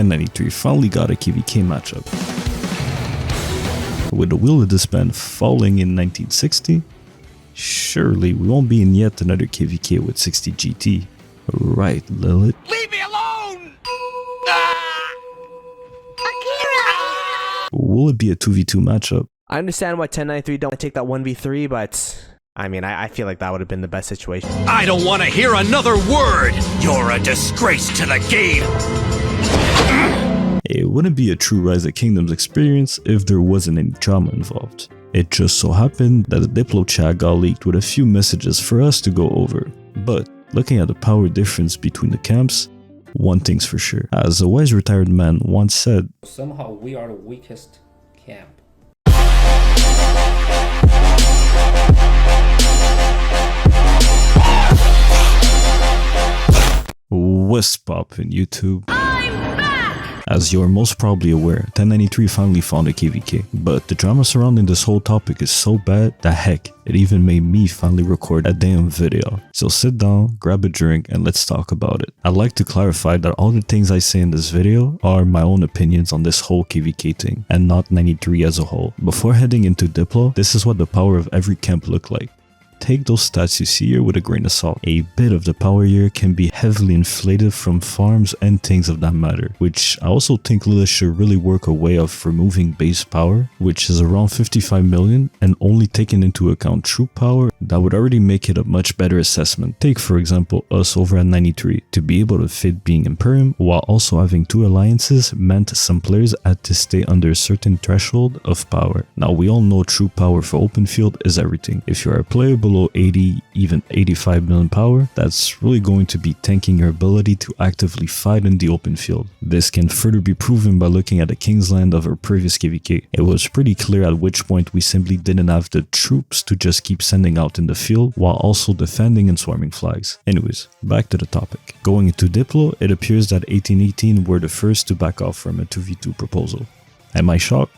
1093 finally got a KVK matchup. With the wheel of disband falling in 1960, surely we won't be in yet another KVK with 60 GT. Right, Lilith? Leave me alone! Will it be a 2v2 matchup? I understand why 1093 don't take that 1v3, but I mean, I feel like that would have been the best situation. I don't want to hear another word! You're a disgrace to the game! It wouldn't be a true Rise of Kingdoms experience if there wasn't any drama involved. It just so happened that the Diplo chat got leaked with a few messages for us to go over. But looking at the power difference between the camps, one thing's for sure. As a wise retired man once said, somehow we are the weakest camp. What's poppin' YouTube? As you're most probably aware, 1093 finally found a KVK, but the drama surrounding this whole topic is so bad that heck, it even made me finally record a damn video. So sit down, grab a drink, and let's talk about it. I'd like to clarify that all the things I say in this video are my own opinions on this whole KVK thing, and not 93 as a whole. Before heading into Diplo, this is what the power of every camp look like. Take those stats you see here with a grain of salt. A bit of the power here can be heavily inflated from farms and things of that matter, which I also think Lilith should really work a way of removing base power, which is around 55 million, and only taking into account true power. That would already make it a much better assessment. Take for example us over at 93. To be able to fit being Imperium while also having two alliances meant some players had to stay under a certain threshold of power. Now we all know true power for open field is everything. If you are a player below 80, even 85 million power, that's really going to be tanking your ability to actively fight in the open field. This can further be proven by looking at the Kingsland of our previous KVK. It was pretty clear at which point we simply didn't have the troops to just keep sending out in the field while also defending and swarming flags. Anyways, back to the topic. Going into Diplo, it appears that 1818 were the first to back off from a 2v2 proposal. Am I shocked?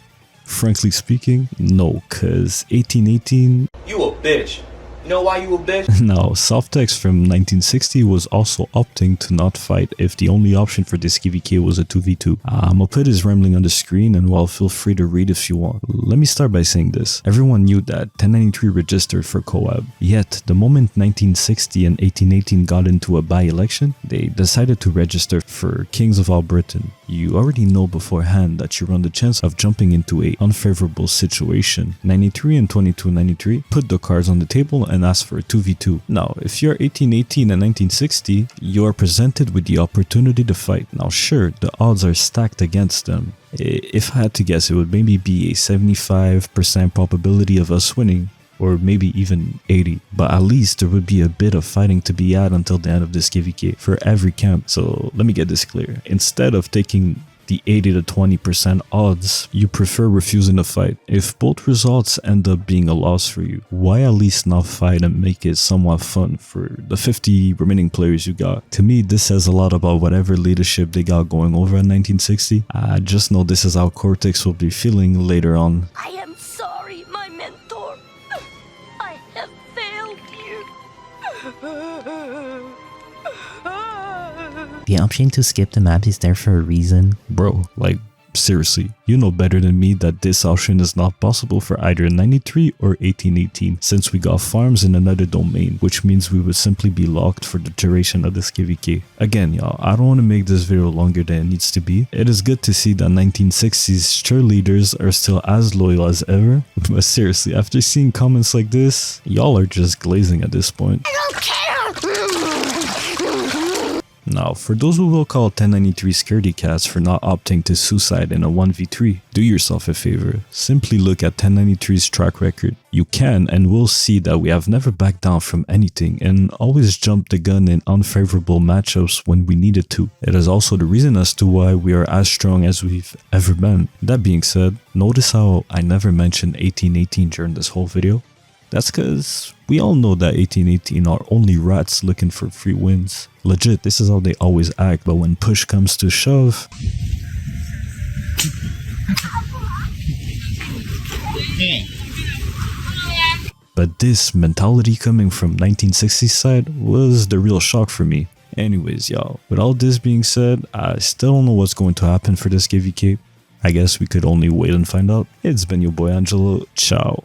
Frankly speaking, no, cause 1818... You a bitch. You know why you a bitch? Now, Softex from 1960 was also opting to not fight if the only option for this KVK was a 2v2. I'll put his rambling on the screen and well, feel free to read if you want. Let me start by saying this. Everyone knew that 1093 registered for co-op. Yet, the moment 1960 and 1818 got into a by-election, they decided to register for Kings of all Britain. You already know beforehand that you run the chance of jumping into a unfavorable situation. 93 and 2293 put the cards on the table and asked for a 2v2. Now, if you're 1818 and 1960, you are presented with the opportunity to fight. Now sure, the odds are stacked against them. If I had to guess, it would maybe be a 75% probability of us winning, or maybe even 80, but at least there would be a bit of fighting to be had until the end of this KVK for every camp. So let me get this clear. Instead of taking the 80 to 20% odds, you prefer refusing to fight. If both results end up being a loss for you, why at least not fight and make it somewhat fun for the 50 remaining players you got? To me, this says a lot about whatever leadership they got going over in 1960. I just know this is how Cortex will be feeling later on. I am sorry, my mentor. I have failed you. The option to skip the map is there for a reason. Bro, like seriously, you know better than me that this option is not possible for either 93 or 1818 since we got farms in another domain, which means we would simply be locked for the duration of this KVK. Again y'all, I don't want to make this video longer than it needs to be. It is good to see that 1960s cheerleaders are still as loyal as ever, but seriously, after seeing comments like this, y'all are just glazing at this point. I don't care. Now, for those who will call 1093 scaredy cats for not opting to suicide in a 1v3, do yourself a favor. Simply look at 1093's track record. You can and will see that we have never backed down from anything and always jumped the gun in unfavorable matchups when we needed to. It is also the reason as to why we are as strong as we've ever been. That being said, notice how I never mentioned 1818 during this whole video? That's cause we all know that 1818 are only rats looking for free wins. Legit, this is how they always act, but when push comes to shove... But this mentality coming from 1960s side was the real shock for me. Anyways, y'all, with all this being said, I still don't know what's going to happen for this KVK. I guess we could only wait and find out. It's been your boy Angelo. Ciao.